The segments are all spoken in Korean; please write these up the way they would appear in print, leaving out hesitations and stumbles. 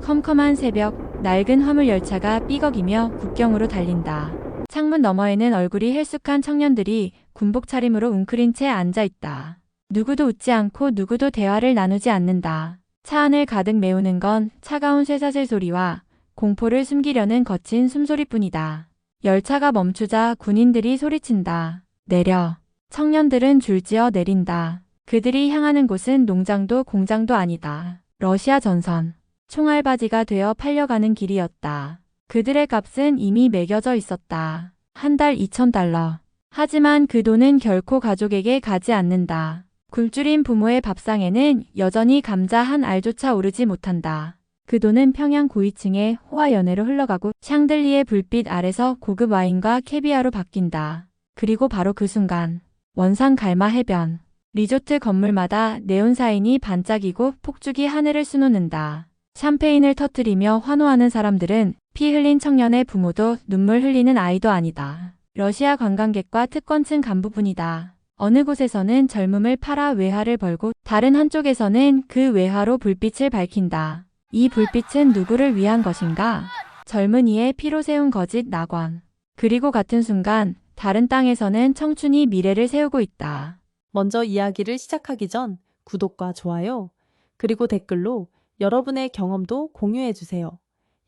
컴컴한 새벽, 낡은 화물열차가 삐걱이며 국경으로 달린다. 창문 너머에는 얼굴이 헬쑥한 청년들이 군복 차림으로 웅크린 채 앉아있다. 누구도 웃지 않고 누구도 대화를 나누지 않는다. 차 안을 가득 메우는 건 차가운 쇠사슬 소리와 공포를 숨기려는 거친 숨소리뿐이다. 열차가 멈추자 군인들이 소리친다. 내려. 청년들은 줄지어 내린다. 그들이 향하는 곳은 농장도 공장도 아니다. 러시아 전선. 총알바지가 되어 팔려가는 길이었다. 그들의 값은 이미 매겨져 있었다. 한 달 2,000달러. 하지만 그 돈은 결코 가족에게 가지 않는다. 굶주린 부모의 밥상에는 여전히 감자 한 알조차 오르지 못한다. 그 돈은 평양 고위층의 호화 연회로 흘러가고 샹들리에 불빛 아래서 고급 와인과 캐비아로 바뀐다. 그리고 바로 그 순간 원산 갈마 해변 리조트 건물마다 네온 사인이 반짝이고 폭죽이 하늘을 수놓는다. 샴페인을 터뜨리며 환호하는 사람들은 피 흘린 청년의 부모도 눈물 흘리는 아이도 아니다. 러시아 관광객과 특권층 간부뿐이다. 어느 곳에서는 젊음을 팔아 외화를 벌고 다른 한쪽에서는 그 외화로 불빛을 밝힌다. 이 불빛은 누구를 위한 것인가? 젊은이의 피로 세운 거짓 낙원. 그리고 같은 순간 다른 땅에서는 청춘이 미래를 세우고 있다. 먼저 이야기를 시작하기 전 구독과 좋아요, 그리고 댓글로 여러분의 경험도 공유해주세요.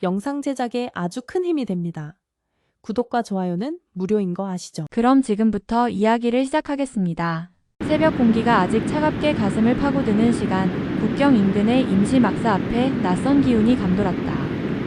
영상 제작에 아주 큰 힘이 됩니다. 구독과 좋아요는 무료인 거 아시죠? 그럼 지금부터 이야기를 시작하겠습니다. 새벽 공기가 아직 차갑게 가슴을 파고드는 시간, 국경 인근의 임시막사 앞에 낯선 기운이 감돌았다.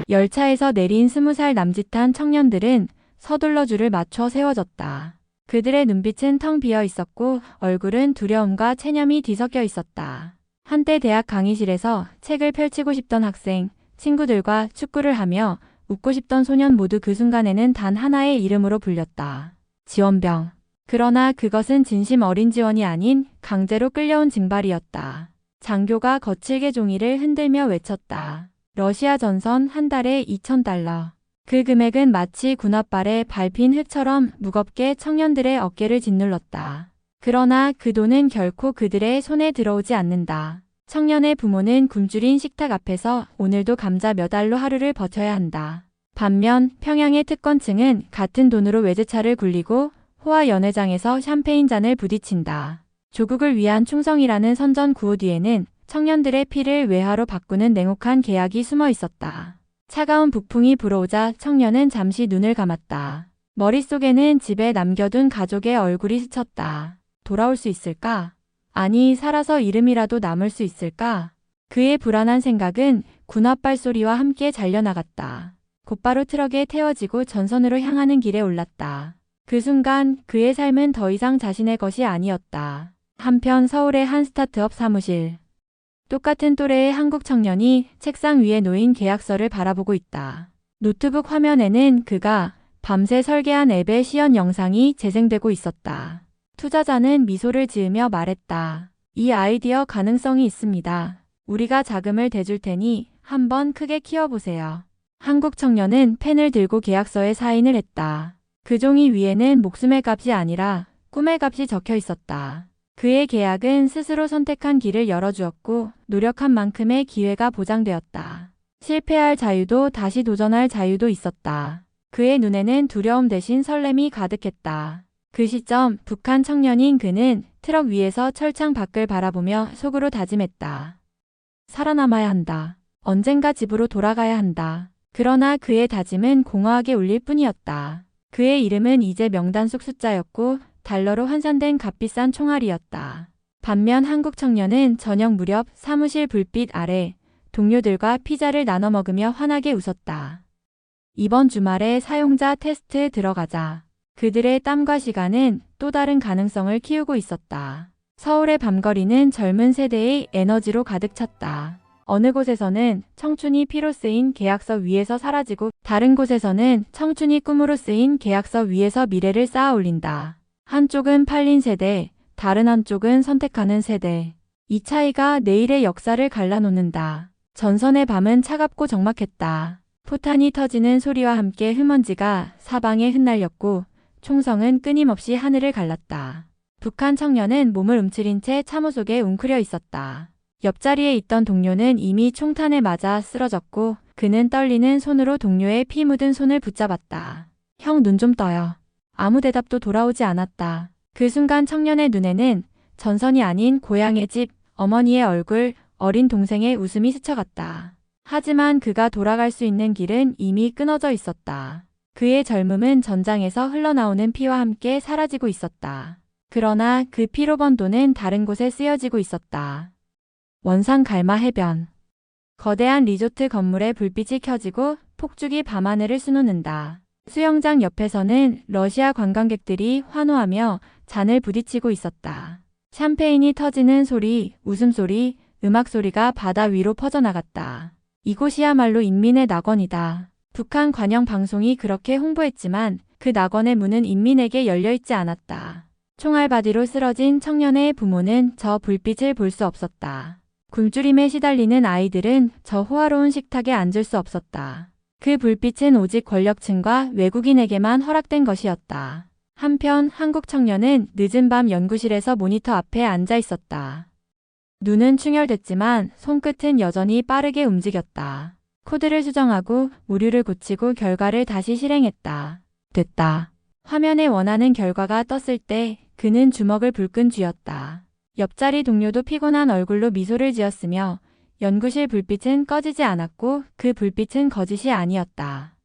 열차에서 내린 20살 남짓한 청년들은 서둘러 줄을 맞춰 세워졌다. 그들의 눈빛은 텅 비어 있었고 얼굴은 두려움과 체념이 뒤섞여 있었다. 한때 대학 강의실에서 책을 펼치고 싶던 학생, 친구들과 축구를 하며 웃고 싶던 소년 모두 그 순간에는 단 하나의 이름으로 불렸다. 지원병. 그러나 그것은 진심 어린 지원이 아닌 강제로 끌려온 징발이었다. 장교가 거칠게 종이를 흔들며 외쳤다. 러시아 전선 한 달에 2,000달러. 그 금액은 마치 군홧발에 밟힌 흙처럼 무겁게 청년들의 어깨를 짓눌렀다. 그러나 그 돈은 결코 그들의 손에 들어오지 않는다. 청년의 부모는 굶주린 식탁 앞에서 오늘도 감자 몇 알로 하루를 버텨야 한다. 반면 평양의 특권층은 같은 돈으로 외제차를 굴리고 호화 연회장에서 샴페인 잔을 부딪힌다. 조국을 위한 충성이라는 선전 구호 뒤에는 청년들의 피를 외화로 바꾸는 냉혹한 계약이 숨어 있었다. 차가운 북풍이 불어오자 청년은 잠시 눈을 감았다. 머릿속에는 집에 남겨둔 가족의 얼굴이 스쳤다. 돌아올 수 있을까? 아니, 살아서 이름이라도 남을 수 있을까? 그의 불안한 생각은 군홧발 소리와 함께 잘려나갔다. 곧바로 트럭에 태워지고 전선으로 향하는 길에 올랐다. 그 순간 그의 삶은 더 이상 자신의 것이 아니었다. 한편 서울의 한 스타트업 사무실. 똑같은 또래의 한국 청년이 책상 위에 놓인 계약서를 바라보고 있다. 노트북 화면에는 그가 밤새 설계한 앱의 시연 영상이 재생되고 있었다. 투자자는 미소를 지으며 말했다. 이 아이디어 가능성이 있습니다. 우리가 자금을 대줄 테니 한번 크게 키워보세요. 한국 청년은 펜을 들고 계약서에 사인을 했다. 그 종이 위에는 목숨의 값이 아니라 꿈의 값이 적혀 있었다. 그의 계약은 스스로 선택한 길을 열어주었고 노력한 만큼의 기회가 보장되었다. 실패할 자유도 다시 도전할 자유도 있었다. 그의 눈에는 두려움 대신 설렘이 가득했다. 그 시점 북한 청년인 그는 트럭 위에서 철창 밖을 바라보며 속으로 다짐했다. 살아남아야 한다. 언젠가 집으로 돌아가야 한다. 그러나 그의 다짐은 공허하게 울릴 뿐이었다. 그의 이름은 이제 명단 속 숫자였고 달러로 환산된 값비싼 총알이었다. 반면 한국 청년은 저녁 무렵 사무실 불빛 아래 동료들과 피자를 나눠 먹으며 환하게 웃었다. 이번 주말에 사용자 테스트 들어가자. 그들의 땀과 시간은 또 다른 가능성을 키우고 있었다. 서울의 밤거리는 젊은 세대의 에너지로 가득 찼다. 어느 곳에서는 청춘이 피로 쓰인 계약서 위에서 사라지고 다른 곳에서는 청춘이 꿈으로 쓰인 계약서 위에서 미래를 쌓아 올린다. 한쪽은 팔린 세대, 다른 한쪽은 선택하는 세대. 이 차이가 내일의 역사를 갈라놓는다. 전선의 밤은 차갑고 적막했다. 포탄이 터지는 소리와 함께 흠먼지가 사방에 흩날렸고 총성은 끊임없이 하늘을 갈랐다. 북한 청년은 몸을 움츠린 채 참호 속에 웅크려 있었다. 옆자리에 있던 동료는 이미 총탄에 맞아 쓰러졌고 그는 떨리는 손으로 동료의 피 묻은 손을 붙잡았다. 형 눈 좀 떠요. 아무 대답도 돌아오지 않았다. 그 순간 청년의 눈에는 전선이 아닌 고향의 집, 어머니의 얼굴, 어린 동생의 웃음이 스쳐갔다. 하지만 그가 돌아갈 수 있는 길은 이미 끊어져 있었다. 그의 젊음은 전장에서 흘러나오는 피와 함께 사라지고 있었다. 그러나 그 피로 번 돈은 다른 곳에 쓰여지고 있었다. 원산 갈마 해변. 거대한 리조트 건물에 불빛이 켜지고 폭죽이 밤하늘을 수놓는다. 수영장 옆에서는 러시아 관광객들이 환호하며 잔을 부딪히고 있었다. 샴페인이 터지는 소리, 웃음소리, 음악소리가 바다 위로 퍼져나갔다. 이곳이야말로 인민의 낙원이다. 북한 관영 방송이 그렇게 홍보했지만 그 낙원의 문은 인민에게 열려있지 않았다. 총알바디로 쓰러진 청년의 부모는 저 불빛을 볼 수 없었다. 굶주림에 시달리는 아이들은 저 호화로운 식탁에 앉을 수 없었다. 그 불빛은 오직 권력층과 외국인에게만 허락된 것이었다. 한편 한국 청년은 늦은 밤 연구실에서 모니터 앞에 앉아 있었다. 눈은 충혈됐지만 손끝은 여전히 빠르게 움직였다. 코드를 수정하고 오류를 고치고 결과를 다시 실행했다. 됐다. 화면에 원하는 결과가 떴을 때 그는 주먹을 불끈 쥐었다. 옆자리 동료도 피곤한 얼굴로 미소를 지었으며 연구실 불빛은 꺼지지 않았고 그 불빛은 거짓이 아니었다.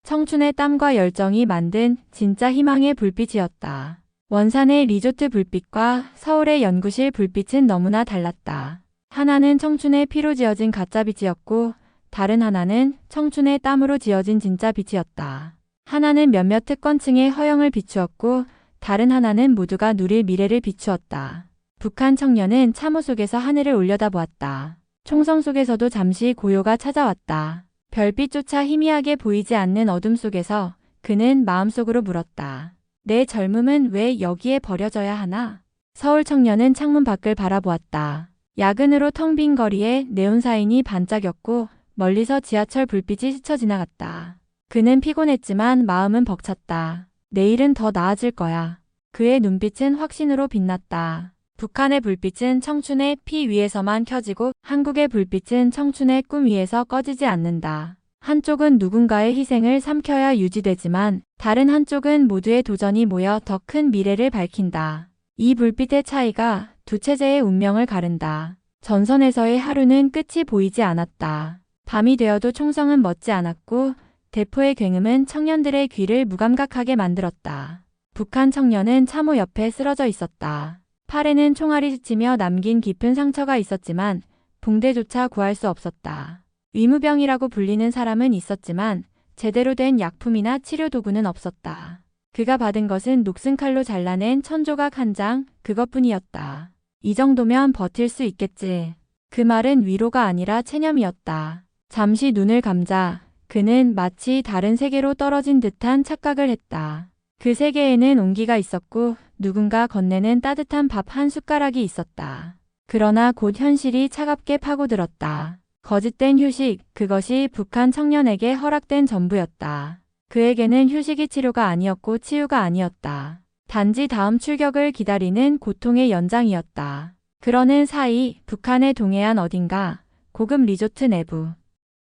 청춘의 땀과 열정이 만든 진짜 희망의 불빛이었다. 원산의 리조트 불빛과 서울의 연구실 불빛은 너무나 달랐다. 하나는 청춘의 피로 지어진 가짜 빛이었고 다른 하나는 청춘의 땀으로 지어진 진짜 빛이었다. 하나는 몇몇 특권층의 허영을 비추었고 다른 하나는 모두가 누릴 미래를 비추었다. 북한 청년은 참호 속에서 하늘을 올려다보았다. 총성 속에서도 잠시 고요가 찾아왔다. 별빛조차 희미하게 보이지 않는 어둠 속에서 그는 마음속으로 물었다. 내 젊음은 왜 여기에 버려져야 하나? 서울 청년은 창문 밖을 바라보았다. 야근으로 텅 빈 거리에 네온사인이 반짝였고 멀리서 지하철 불빛이 스쳐 지나갔다. 그는 피곤했지만 마음은 벅찼다. 내일은 더 나아질 거야. 그의 눈빛은 확신으로 빛났다. 북한의 불빛은 청춘의 피 위에서만 켜지고 한국의 불빛은 청춘의 꿈 위에서 꺼지지 않는다. 한쪽은 누군가의 희생을 삼켜야 유지되지만 다른 한쪽은 모두의 도전이 모여 더 큰 미래를 밝힌다. 이 불빛의 차이가 두 체제의 운명을 가른다. 전선에서의 하루는 끝이 보이지 않았다. 밤이 되어도 총성은 멎지 않았고 대포의 굉음은 청년들의 귀를 무감각하게 만들었다. 북한 청년은 참호 옆에 쓰러져 있었다. 팔에는 총알이 스치며 남긴 깊은 상처가 있었지만 붕대조차 구할 수 없었다. 의무병이라고 불리는 사람은 있었지만 제대로 된 약품이나 치료 도구는 없었다. 그가 받은 것은 녹슨 칼로 잘라낸 천조각 한 장, 그것뿐이었다. 이 정도면 버틸 수 있겠지. 그 말은 위로가 아니라 체념이었다. 잠시 눈을 감자 그는 마치 다른 세계로 떨어진 듯한 착각을 했다. 그 세계에는 온기가 있었고 누군가 건네는 따뜻한 밥 한 숟가락이 있었다. 그러나 곧 현실이 차갑게 파고들었다. 거짓된 휴식, 그것이 북한 청년에게 허락된 전부였다. 그에게는 휴식이 치료가 아니었고 치유가 아니었다. 단지 다음 출격을 기다리는 고통의 연장이었다. 그러는 사이 북한의 동해안 어딘가 고급 리조트 내부.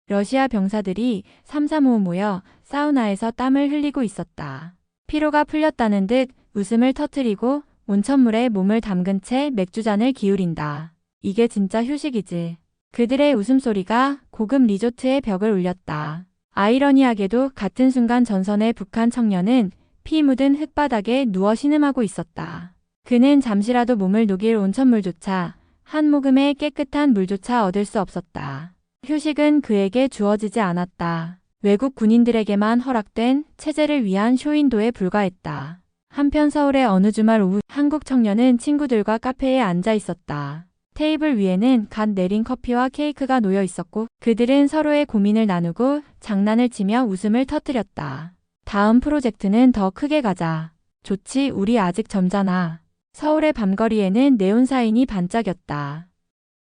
러시아 병사들이 삼삼오오 모여 사우나에서 땀을 흘리고 있었다. 피로가 풀렸다는 듯 웃음을 터뜨리고 온천물에 몸을 담근 채 맥주잔을 기울인다. 이게 진짜 휴식이지. 그들의 웃음소리가 고급 리조트의 벽을 울렸다. 아이러니하게도 같은 순간 전선의 북한 청년은 피 묻은 흙바닥에 누워 신음하고 있었다. 그는 잠시라도 몸을 녹일 온천물조차, 한 모금의 깨끗한 물조차 얻을 수 없었다. 휴식은 그에게 주어지지 않았다. 외국 군인들에게만 허락된 체제를 위한 쇼윈도에 불과했다. 한편 서울의 어느 주말 오후 한국 청년은 친구들과 카페에 앉아 있었다. 테이블 위에는 갓 내린 커피와 케이크가 놓여 있었고 그들은 서로의 고민을 나누고 장난을 치며 웃음을 터뜨렸다. 다음 프로젝트는 더 크게 가자. 좋지, 우리 아직 젊잖아. 서울의 밤거리에는 네온사인이 반짝였다.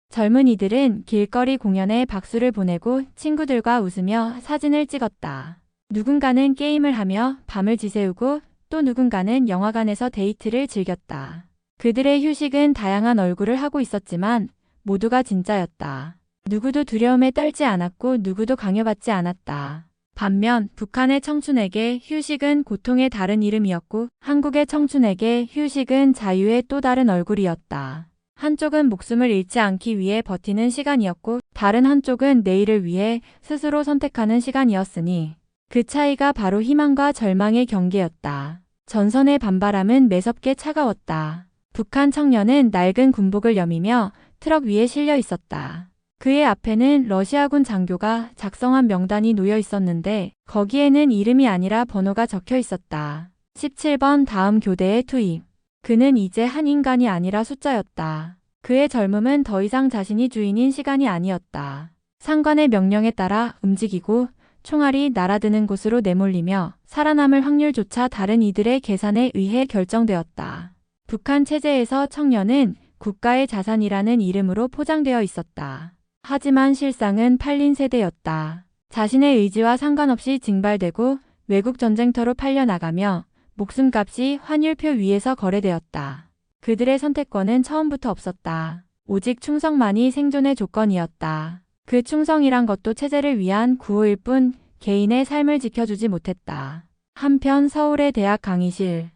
젊은이들은 길거리 공연에 박수를 보내고 친구들과 웃으며 사진을 찍었다. 누군가는 게임을 하며 밤을 지새우고 또 누군가는 영화관에서 데이트를 즐겼다. 그들의 휴식은 다양한 얼굴을 하고 있었지만 모두가 진짜였다. 누구도 두려움에 떨지 않았고 누구도 강요받지 않았다. 반면 북한의 청춘에게 휴식은 고통의 다른 이름이었고 한국의 청춘에게 휴식은 자유의 또 다른 얼굴이었다. 한쪽은 목숨을 잃지 않기 위해 버티는 시간이었고 다른 한쪽은 내일을 위해 스스로 선택하는 시간이었으니 그 차이가 바로 희망과 절망의 경계였다. 전선의 반바람은 매섭게 차가웠다. 북한 청년은 낡은 군복을 여미며 트럭 위에 실려 있었다. 그의 앞에는 러시아군 장교가 작성한 명단이 놓여 있었는데 거기에는 이름이 아니라 번호가 적혀 있었다. 17번 다음 교대에 투입. 그는 이제 한 인간이 아니라 숫자였다. 그의 젊음은 더 이상 자신이 주인인 시간이 아니었다. 상관의 명령에 따라 움직이고 총알이 날아드는 곳으로 내몰리며 살아남을 확률조차 다른 이들의 계산에 의해 결정되었다. 북한 체제에서 청년은 국가의 자산이라는 이름으로 포장되어 있었다. 하지만 실상은 팔린 세대였다. 자신의 의지와 상관없이 징발되고 외국 전쟁터로 팔려나가며 목숨값이 환율표 위에서 거래되었다. 그들의 선택권은 처음부터 없었다. 오직 충성만이 생존의 조건이었다. 그 충성이란 것도 체제를 위한 구호일 뿐 개인의 삶을 지켜주지 못했다. 한편 서울의 대학 강의실.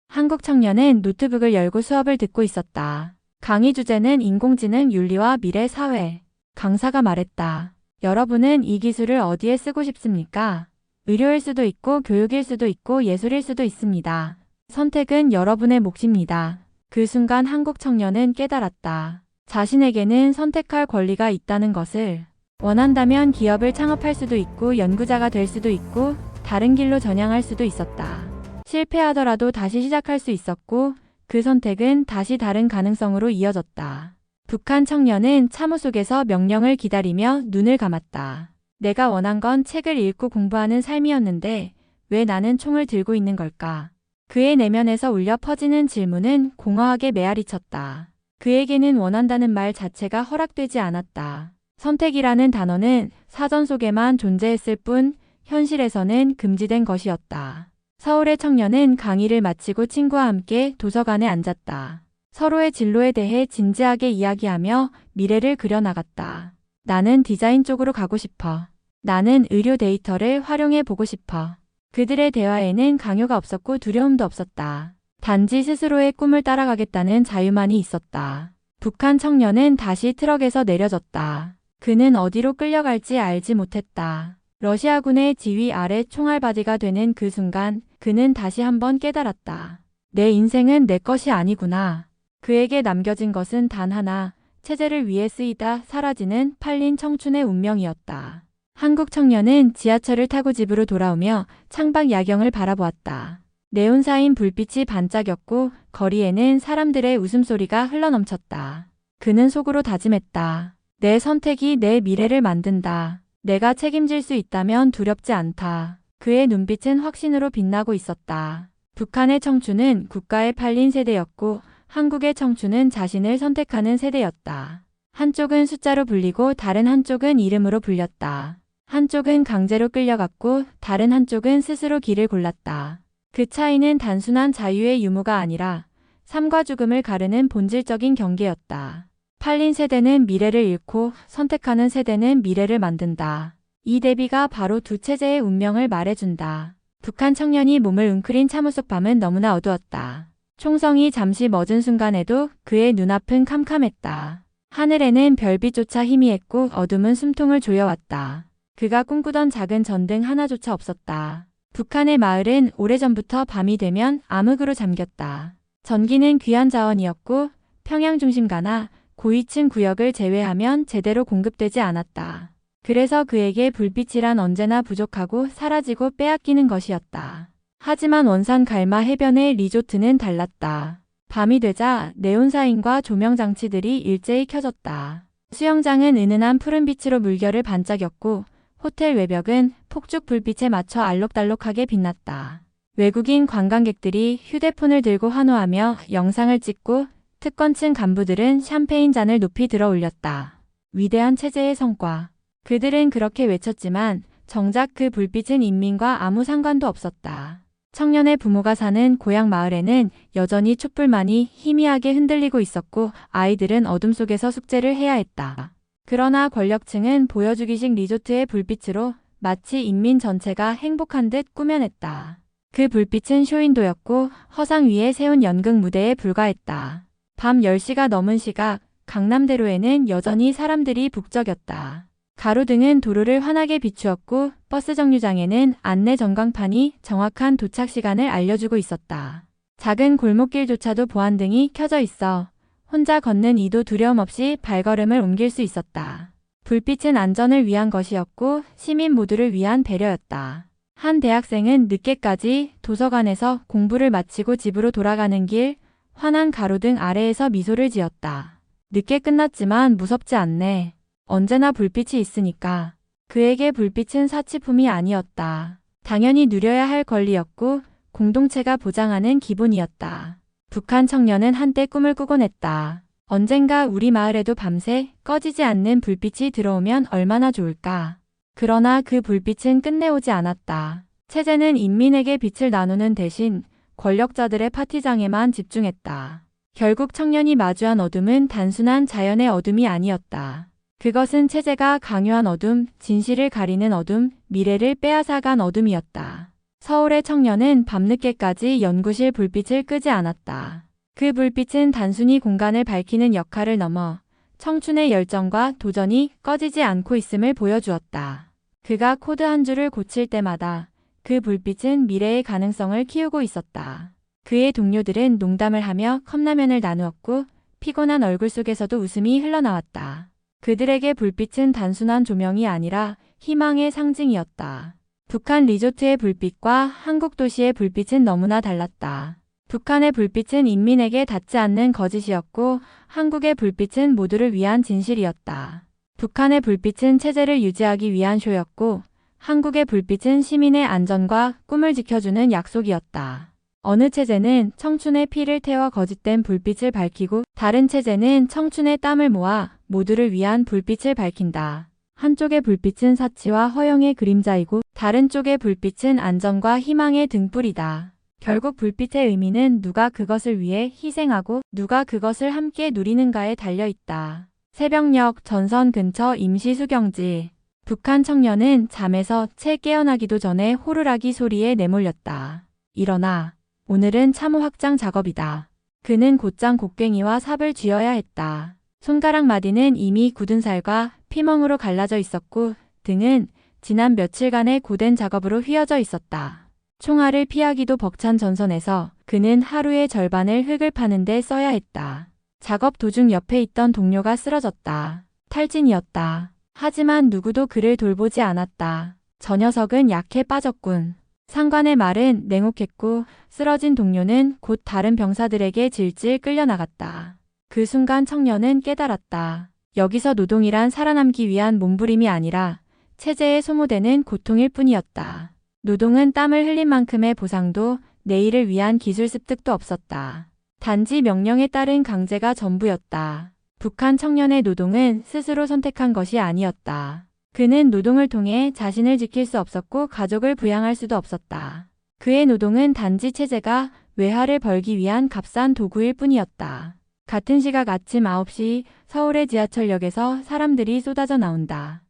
한국 청년은 노트북을 열고 수업을 듣고 있었다. 강의 주제는 인공지능 윤리와 미래 사회. 강사가 말했다. 여러분은 이 기술을 어디에 쓰고 싶습니까? 의료일 수도 있고 교육일 수도 있고 예술일 수도 있습니다. 선택은 여러분의 몫입니다. 그 순간 한국 청년은 깨달았다. 자신에게는 선택할 권리가 있다는 것을. 원한다면 기업을 창업할 수도 있고 연구자가 될 수도 있고 다른 길로 전향할 수도 있었다. 실패하더라도 다시 시작할 수 있었고 그 선택은 다시 다른 가능성으로 이어졌다. 북한 청년은 참호 속에서 명령을 기다리며 눈을 감았다. 내가 원한 건 책을 읽고 공부하는 삶이었는데 왜 나는 총을 들고 있는 걸까? 그의 내면에서 울려 퍼지는 질문은 공허하게 메아리쳤다. 그에게는 원한다는 말 자체가 허락되지 않았다. 선택이라는 단어는 사전 속에만 존재했을 뿐 현실에서는 금지된 것이었다. 서울의 청년은 강의를 마치고 친구와 함께 도서관에 앉았다. 서로의 진로에 대해 진지하게 이야기하며 미래를 그려나갔다. 나는 디자인 쪽으로 가고 싶어. 나는 의료 데이터를 활용해 보고 싶어. 그들의 대화에는 강요가 없었고 두려움도 없었다. 단지 스스로의 꿈을 따라가겠다는 자유만이 있었다. 북한 청년은 다시 트럭에서 내려졌다. 그는 어디로 끌려갈지 알지 못했다. 러시아군의 지휘 아래 총알바지가 되는 그 순간 그는 다시 한번 깨달았다. 내 인생은 내 것이 아니구나. 그에게 남겨진 것은 단 하나, 체제를 위해 쓰이다 사라지는 팔린 청춘의 운명이었다. 한국 청년은 지하철을 타고 집으로 돌아오며 창밖 야경을 바라보았다. 네온사인 불빛이 반짝였고 거리에는 사람들의 웃음소리가 흘러넘쳤다. 그는 속으로 다짐했다. 내 선택이 내 미래를 만든다. 내가 책임질 수 있다면 두렵지 않다. 그의 눈빛은 확신으로 빛나고 있었다. 북한의 청춘은 국가에 팔린 세대였고 한국의 청춘은 자신을 선택하는 세대였다. 한쪽은 숫자로 불리고 다른 한쪽은 이름으로 불렸다. 한쪽은 강제로 끌려갔고 다른 한쪽은 스스로 길을 골랐다. 그 차이는 단순한 자유의 유무가 아니라 삶과 죽음을 가르는 본질적인 경계였다. 팔린 세대는 미래를 잃고 선택하는 세대는 미래를 만든다. 이 대비가 바로 두 체제의 운명을 말해준다. 북한 청년이 몸을 웅크린 참호 속 밤은 너무나 어두웠다. 총성이 잠시 멎은 순간에도 그의 눈앞은 캄캄했다. 하늘에는 별빛조차 희미했고 어둠은 숨통을 조여왔다. 그가 꿈꾸던 작은 전등 하나조차 없었다. 북한의 마을은 오래전부터 밤이 되면 암흑으로 잠겼다. 전기는 귀한 자원이었고 평양 중심가나 고위층 구역을 제외하면 제대로 공급되지 않았다. 그래서 그에게 불빛이란 언제나 부족하고 사라지고 빼앗기는 것이었다. 하지만 원산 갈마 해변의 리조트는 달랐다. 밤이 되자 네온사인과 조명장치들이 일제히 켜졌다. 수영장은 은은한 푸른빛으로 물결을 반짝였고 호텔 외벽은 폭죽 불빛에 맞춰 알록달록하게 빛났다. 외국인 관광객들이 휴대폰을 들고 환호하며 영상을 찍고 특권층 간부들은 샴페인 잔을 높이 들어 올렸다. 위대한 체제의 성과. 그들은 그렇게 외쳤지만 정작 그 불빛은 인민과 아무 상관도 없었다. 청년의 부모가 사는 고향 마을에는 여전히 촛불만이 희미하게 흔들리고 있었고 아이들은 어둠 속에서 숙제를 해야 했다. 그러나 권력층은 보여주기식 리조트의 불빛으로 마치 인민 전체가 행복한 듯 꾸며냈다. 그 불빛은 쇼윈도였고 허상 위에 세운 연극 무대에 불과했다. 밤 10시가 넘은 시각 강남대로에는 여전히 사람들이 북적였다. 가로등은 도로를 환하게 비추었고 버스 정류장에는 안내 전광판이 정확한 도착 시간을 알려주고 있었다. 작은 골목길조차도 보안등이 켜져 있어 혼자 걷는 이도 두려움 없이 발걸음을 옮길 수 있었다. 불빛은 안전을 위한 것이었고 시민 모두를 위한 배려였다. 한 대학생은 늦게까지 도서관에서 공부를 마치고 집으로 돌아가는 길 환한 가로등 아래에서 미소를 지었다. 늦게 끝났지만 무섭지 않네. 언제나 불빛이 있으니까. 그에게 불빛은 사치품이 아니었다. 당연히 누려야 할 권리였고 공동체가 보장하는 기본이었다. 북한 청년은 한때 꿈을 꾸곤 했다. 언젠가 우리 마을에도 밤새 꺼지지 않는 불빛이 들어오면 얼마나 좋을까. 그러나 그 불빛은 끝내 오지 않았다. 체제는 인민에게 빛을 나누는 대신 권력자들의 파티장에만 집중했다. 결국 청년이 마주한 어둠은 단순한 자연의 어둠이 아니었다. 그것은 체제가 강요한 어둠, 진실을 가리는 어둠, 미래를 빼앗아간 어둠이었다. 서울의 청년은 밤늦게까지 연구실 불빛을 끄지 않았다. 그 불빛은 단순히 공간을 밝히는 역할을 넘어 청춘의 열정과 도전이 꺼지지 않고 있음을 보여주었다. 그가 코드 한 줄을 고칠 때마다 그 불빛은 미래의 가능성을 키우고 있었다. 그의 동료들은 농담을 하며 컵라면을 나누었고 피곤한 얼굴 속에서도 웃음이 흘러나왔다. 그들에게 불빛은 단순한 조명이 아니라 희망의 상징이었다. 북한 리조트의 불빛과 한국 도시의 불빛은 너무나 달랐다. 북한의 불빛은 인민에게 닿지 않는 거짓이었고 한국의 불빛은 모두를 위한 진실이었다. 북한의 불빛은 체제를 유지하기 위한 쇼였고 한국의 불빛은 시민의 안전과 꿈을 지켜주는 약속이었다. 어느 체제는 청춘의 피를 태워 거짓된 불빛을 밝히고 다른 체제는 청춘의 땀을 모아 모두를 위한 불빛을 밝힌다. 한쪽의 불빛은 사치와 허영의 그림자이고 다른 쪽의 불빛은 안전과 희망의 등불이다. 결국 불빛의 의미는 누가 그것을 위해 희생하고 누가 그것을 함께 누리는가에 달려있다. 새벽녘 전선 근처 임시수경지. 북한 청년은 잠에서 채 깨어나기도 전에 호루라기 소리에 내몰렸다. 일어나. 오늘은 참호 확장 작업이다. 그는 곧장 곡괭이와 삽을 쥐어야 했다. 손가락 마디는 이미 굳은 살과 피멍으로 갈라져 있었고 등은 지난 며칠간의 고된 작업으로 휘어져 있었다. 총알을 피하기도 벅찬 전선에서 그는 하루의 절반을 흙을 파는 데 써야 했다. 작업 도중 옆에 있던 동료가 쓰러졌다. 탈진이었다. 하지만 누구도 그를 돌보지 않았다. 저 녀석은 약해 빠졌군. 상관의 말은 냉혹했고 쓰러진 동료는 곧 다른 병사들에게 질질 끌려나갔다. 그 순간 청년은 깨달았다. 여기서 노동이란 살아남기 위한 몸부림이 아니라 체제에 소모되는 고통일 뿐이었다. 노동은 땀을 흘린 만큼의 보상도 내일을 위한 기술 습득도 없었다. 단지 명령에 따른 강제가 전부였다. 북한 청년의 노동은 스스로 선택한 것이 아니었다. 그는 노동을 통해 자신을 지킬 수 없었고 가족을 부양할 수도 없었다. 그의 노동은 단지 체제가 외화를 벌기 위한 값싼 도구일 뿐이었다. 같은 시각 아침 9시 서울의 지하철역에서 사람들이 쏟아져 나온다.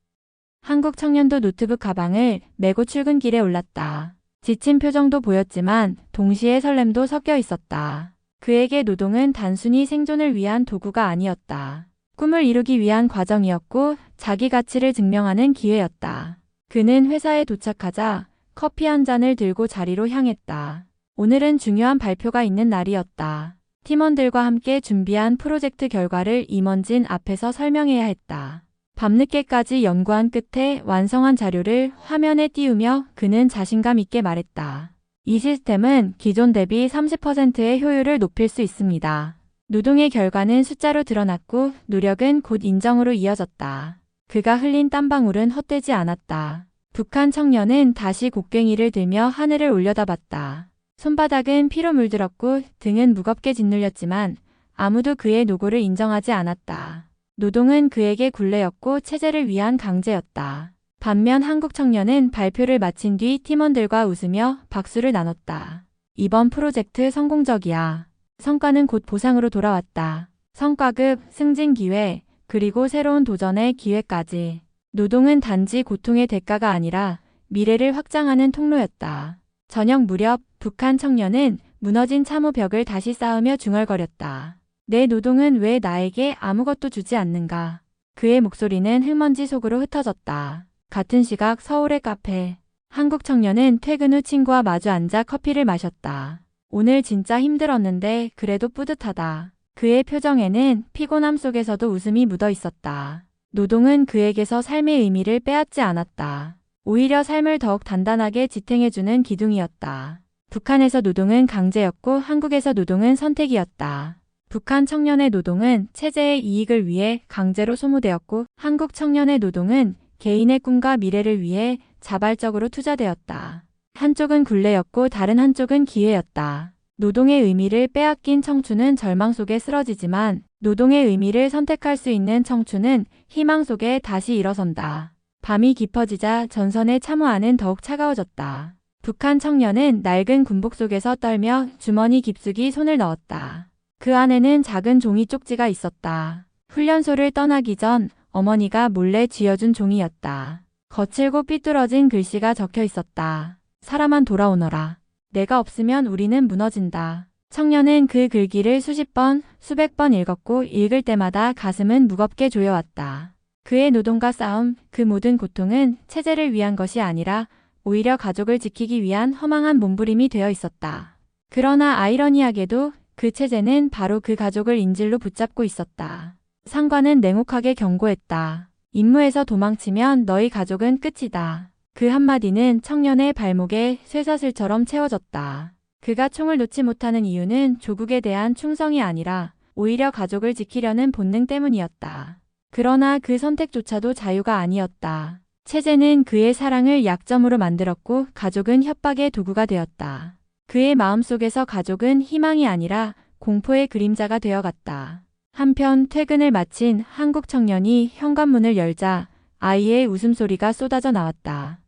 한국 청년도 노트북 가방을 메고 출근길에 올랐다. 지친 표정도 보였지만 동시에 설렘도 섞여 있었다. 그에게 노동은 단순히 생존을 위한 도구가 아니었다. 꿈을 이루기 위한 과정이었고 자기 가치를 증명하는 기회였다. 그는 회사에 도착하자 커피 한 잔을 들고 자리로 향했다. 오늘은 중요한 발표가 있는 날이었다. 팀원들과 함께 준비한 프로젝트 결과를 임원진 앞에서 설명해야 했다. 밤늦게까지 연구한 끝에 완성한 자료를 화면에 띄우며 그는 자신감 있게 말했다. 이 시스템은 기존 대비 30%의 효율을 높일 수 있습니다. 노동의 결과는 숫자로 드러났고 노력은 곧 인정으로 이어졌다. 그가 흘린 땀방울은 헛되지 않았다. 북한 청년은 다시 곡괭이를 들며 하늘을 올려다봤다. 손바닥은 피로 물들었고 등은 무겁게 짓눌렸지만 아무도 그의 노고를 인정하지 않았다. 노동은 그에게 굴레였고 체제를 위한 강제였다. 반면 한국 청년은 발표를 마친 뒤 팀원들과 웃으며 박수를 나눴다. 이번 프로젝트 성공적이야. 성과는 곧 보상으로 돌아왔다. 성과급, 승진 기회, 그리고 새로운 도전의 기회까지. 노동은 단지 고통의 대가가 아니라 미래를 확장하는 통로였다. 저녁 무렵 북한 청년은 무너진 참호벽을 다시 쌓으며 중얼거렸다. 내 노동은 왜 나에게 아무것도 주지 않는가? 그의 목소리는 흙먼지 속으로 흩어졌다. 같은 시각 서울의 카페. 한국 청년은 퇴근 후 친구와 마주 앉아 커피를 마셨다. 오늘 진짜 힘들었는데 그래도 뿌듯하다. 그의 표정에는 피곤함 속에서도 웃음이 묻어 있었다. 노동은 그에게서 삶의 의미를 빼앗지 않았다. 오히려 삶을 더욱 단단하게 지탱해주는 기둥이었다. 북한에서 노동은 강제였고 한국에서 노동은 선택이었다. 북한 청년의 노동은 체제의 이익을 위해 강제로 소모되었고 한국 청년의 노동은 개인의 꿈과 미래를 위해 자발적으로 투자되었다. 한쪽은 굴레였고 다른 한쪽은 기회였다. 노동의 의미를 빼앗긴 청춘은 절망 속에 쓰러지지만 노동의 의미를 선택할 수 있는 청춘은 희망 속에 다시 일어선다. 밤이 깊어지자 전선의 참호 안은 더욱 차가워졌다. 북한 청년은 낡은 군복 속에서 떨며 주머니 깊숙이 손을 넣었다. 그 안에는 작은 종이 쪽지가 있었다. 훈련소를 떠나기 전 어머니가 몰래 쥐어준 종이였다. 거칠고 삐뚤어진 글씨가 적혀 있었다. 사람만 돌아오너라. 내가 없으면 우리는 무너진다. 청년은 그 글귀를 수십 번, 수백 번 읽었고 읽을 때마다 가슴은 무겁게 조여왔다. 그의 노동과 싸움, 그 모든 고통은 체제를 위한 것이 아니라 오히려 가족을 지키기 위한 허망한 몸부림이 되어 있었다. 그러나 아이러니하게도 그 체제는 바로 그 가족을 인질로 붙잡고 있었다. 상관은 냉혹하게 경고했다. 임무에서 도망치면 너희 가족은 끝이다. 그 한마디는 청년의 발목에 쇠사슬처럼 채워졌다. 그가 총을 놓지 못하는 이유는 조국에 대한 충성이 아니라 오히려 가족을 지키려는 본능 때문이었다. 그러나 그 선택조차도 자유가 아니었다. 체제는 그의 사랑을 약점으로 만들었고 가족은 협박의 도구가 되었다. 그의 마음속에서 가족은 희망이 아니라 공포의 그림자가 되어갔다. 한편 퇴근을 마친 한국 청년이 현관문을 열자 아이의 웃음소리가 쏟아져 나왔다.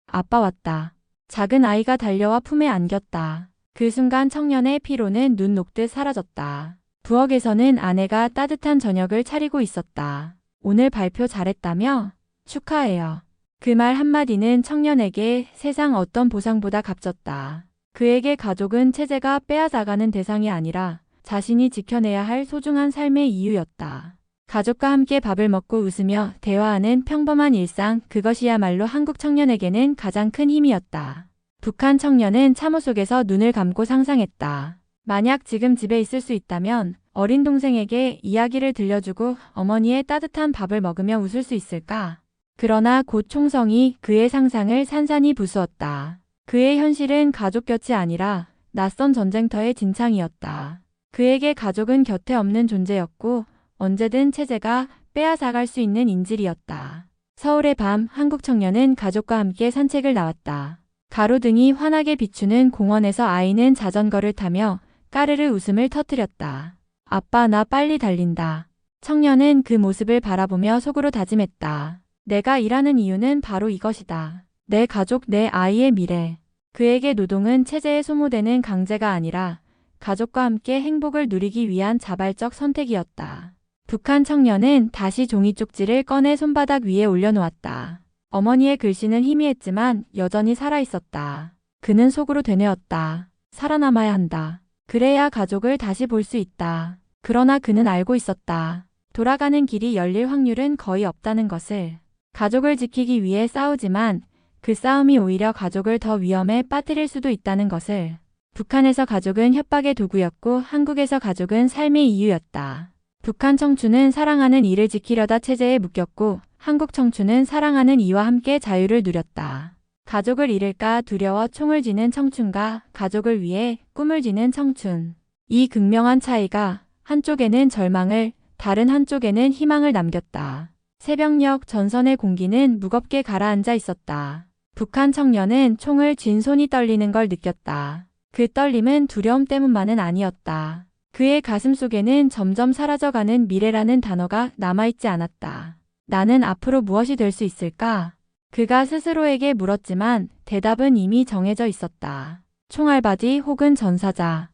아빠 왔다. 작은 아이가 달려와 품에 안겼다. 그 순간 청년의 피로는 눈 녹듯 사라졌다. 부엌에서는 아내가 따뜻한 저녁을 차리고 있었다. 오늘 발표 잘했다며? 축하해요. 그 말 한마디는 청년에게 세상 어떤 보상보다 값졌다. 그에게 가족은 체제가 빼앗아가는 대상이 아니라 자신이 지켜내야 할 소중한 삶의 이유였다. 가족과 함께 밥을 먹고 웃으며 대화하는 평범한 일상, 그것이야말로 한국 청년에게는 가장 큰 힘이었다. 북한 청년은 참호 속에서 눈을 감고 상상했다. 만약 지금 집에 있을 수 있다면 어린 동생에게 이야기를 들려주고 어머니의 따뜻한 밥을 먹으며 웃을 수 있을까? 그러나 곧 총성이 그의 상상을 산산이 부수었다. 그의 현실은 가족 곁이 아니라 낯선 전쟁터의 진창이었다. 그에게 가족은 곁에 없는 존재였고 언제든 체제가 빼앗아갈 수 있는 인질이었다. 서울의 밤, 한국 청년은 가족과 함께 산책을 나왔다. 가로등이 환하게 비추는 공원에서 아이는 자전거를 타며 까르르 웃음을 터뜨렸다. 아빠, 나 빨리 달린다. 청년은 그 모습을 바라보며 속으로 다짐했다. 내가 일하는 이유는 바로 이것이다. 내 가족, 내 아이의 미래. 그에게 노동은 체제에 소모되는 강제가 아니라 가족과 함께 행복을 누리기 위한 자발적 선택이었다. 북한 청년은 다시 종이 쪽지를 꺼내 손바닥 위에 올려놓았다. 어머니의 글씨는 희미했지만 여전히 살아있었다. 그는 속으로 되뇌었다. 살아남아야 한다. 그래야 가족을 다시 볼 수 있다. 그러나 그는 알고 있었다. 돌아가는 길이 열릴 확률은 거의 없다는 것을. 가족을 지키기 위해 싸우지만 그 싸움이 오히려 가족을 더 위험에 빠뜨릴 수도 있다는 것을. 북한에서 가족은 협박의 도구였고 한국에서 가족은 삶의 이유였다. 북한 청춘은 사랑하는 이를 지키려다 체제에 묶였고 한국 청춘은 사랑하는 이와 함께 자유를 누렸다. 가족을 잃을까 두려워 총을 쥐는 청춘과 가족을 위해 꿈을 쥐는 청춘. 이 극명한 차이가 한쪽에는 절망을, 다른 한쪽에는 희망을 남겼다. 새벽녘 전선의 공기는 무겁게 가라앉아 있었다. 북한 청년은 총을 쥔 손이 떨리는 걸 느꼈다. 그 떨림은 두려움 때문만은 아니었다. 그의 가슴 속에는 점점 사라져가는 미래라는 단어가 남아있지 않았다. 나는 앞으로 무엇이 될 수 있을까? 그가 스스로에게 물었지만 대답은 이미 정해져 있었다. 총알바지 혹은 전사자.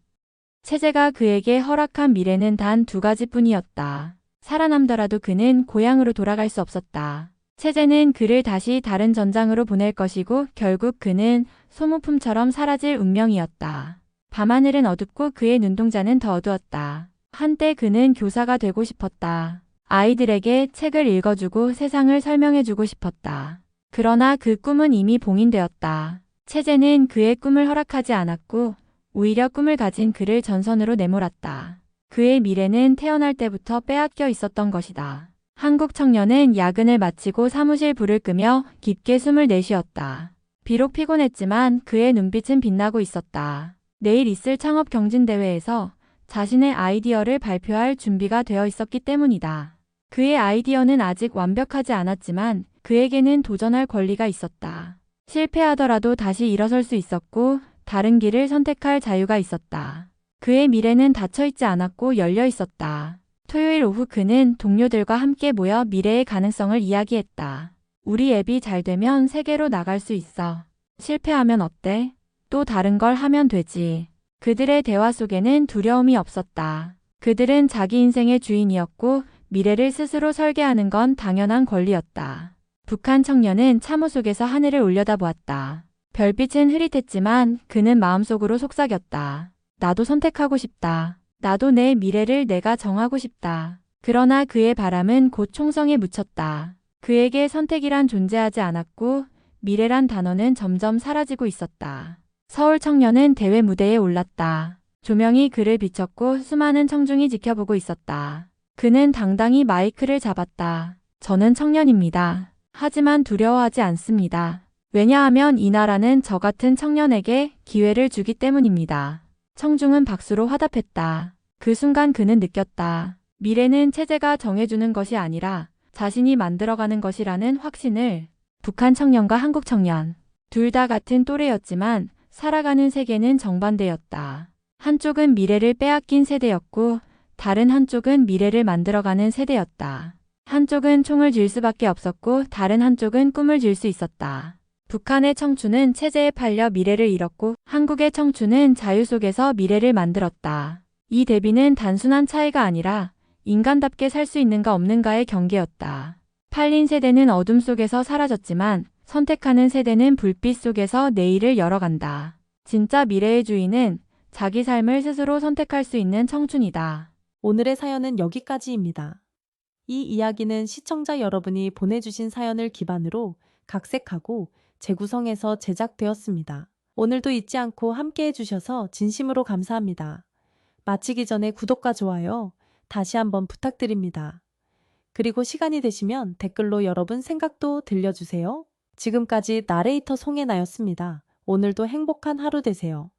체제가 그에게 허락한 미래는 단 2가지뿐이었다. 살아남더라도 그는 고향으로 돌아갈 수 없었다. 체제는 그를 다시 다른 전장으로 보낼 것이고 결국 그는 소모품처럼 사라질 운명이었다. 밤하늘은 어둡고 그의 눈동자는 더 어두웠다. 한때 그는 교사가 되고 싶었다. 아이들에게 책을 읽어주고 세상을 설명해주고 싶었다. 그러나 그 꿈은 이미 봉인되었다. 체제는 그의 꿈을 허락하지 않았고 오히려 꿈을 가진 그를 전선으로 내몰았다. 그의 미래는 태어날 때부터 빼앗겨 있었던 것이다. 한국 청년은 야근을 마치고 사무실 불을 끄며 깊게 숨을 내쉬었다. 비록 피곤했지만 그의 눈빛은 빛나고 있었다. 내일 있을 창업 경진대회에서 자신의 아이디어를 발표할 준비가 되어 있었기 때문이다. 그의 아이디어는 아직 완벽하지 않았지만 그에게는 도전할 권리가 있었다. 실패하더라도 다시 일어설 수 있었고 다른 길을 선택할 자유가 있었다. 그의 미래는 닫혀있지 않았고 열려 있었다. 토요일 오후 그는 동료들과 함께 모여 미래의 가능성을 이야기했다. 우리 앱이 잘 되면 세계로 나갈 수 있어. 실패하면 어때? 또 다른 걸 하면 되지. 그들의 대화 속에는 두려움이 없었다. 그들은 자기 인생의 주인이었고 미래를 스스로 설계하는 건 당연한 권리였다. 북한 청년은 참호 속에서 하늘을 올려다보았다. 별빛은 흐릿했지만 그는 마음속으로 속삭였다. 나도 선택하고 싶다. 나도 내 미래를 내가 정하고 싶다. 그러나 그의 바람은 곧 총성에 묻혔다. 그에게 선택이란 존재하지 않았고 미래란 단어는 점점 사라지고 있었다. 서울 청년은 대회 무대에 올랐다. 조명이 그를 비췄고 수많은 청중이 지켜보고 있었다. 그는 당당히 마이크를 잡았다. 저는 청년입니다. 하지만 두려워하지 않습니다. 왜냐하면 이 나라는 저 같은 청년에게 기회를 주기 때문입니다. 청중은 박수로 화답했다. 그 순간 그는 느꼈다. 미래는 체제가 정해주는 것이 아니라 자신이 만들어가는 것이라는 확신을. 북한 청년과 한국 청년. 둘 다 같은 또래였지만 살아가는 세계는 정반대였다. 한쪽은 미래를 빼앗긴 세대였고 다른 한쪽은 미래를 만들어가는 세대였다. 한쪽은 총을 쥘 수밖에 없었고 다른 한쪽은 꿈을 쥘 수 있었다. 북한의 청춘은 체제에 팔려 미래를 잃었고 한국의 청춘은 자유 속에서 미래를 만들었다. 이 대비는 단순한 차이가 아니라 인간답게 살 수 있는가 없는가의 경계였다. 팔린 세대는 어둠 속에서 사라졌지만 선택하는 세대는 불빛 속에서 내일을 열어간다. 진짜 미래의 주인은 자기 삶을 스스로 선택할 수 있는 청춘이다. 오늘의 사연은 여기까지입니다. 이 이야기는 시청자 여러분이 보내주신 사연을 기반으로 각색하고 재구성해서 제작되었습니다. 오늘도 잊지 않고 함께 해주셔서 진심으로 감사합니다. 마치기 전에 구독과 좋아요 다시 한번 부탁드립니다. 그리고 시간이 되시면 댓글로 여러분 생각도 들려주세요. 지금까지 나레이터 송혜나였습니다. 오늘도 행복한 하루 되세요.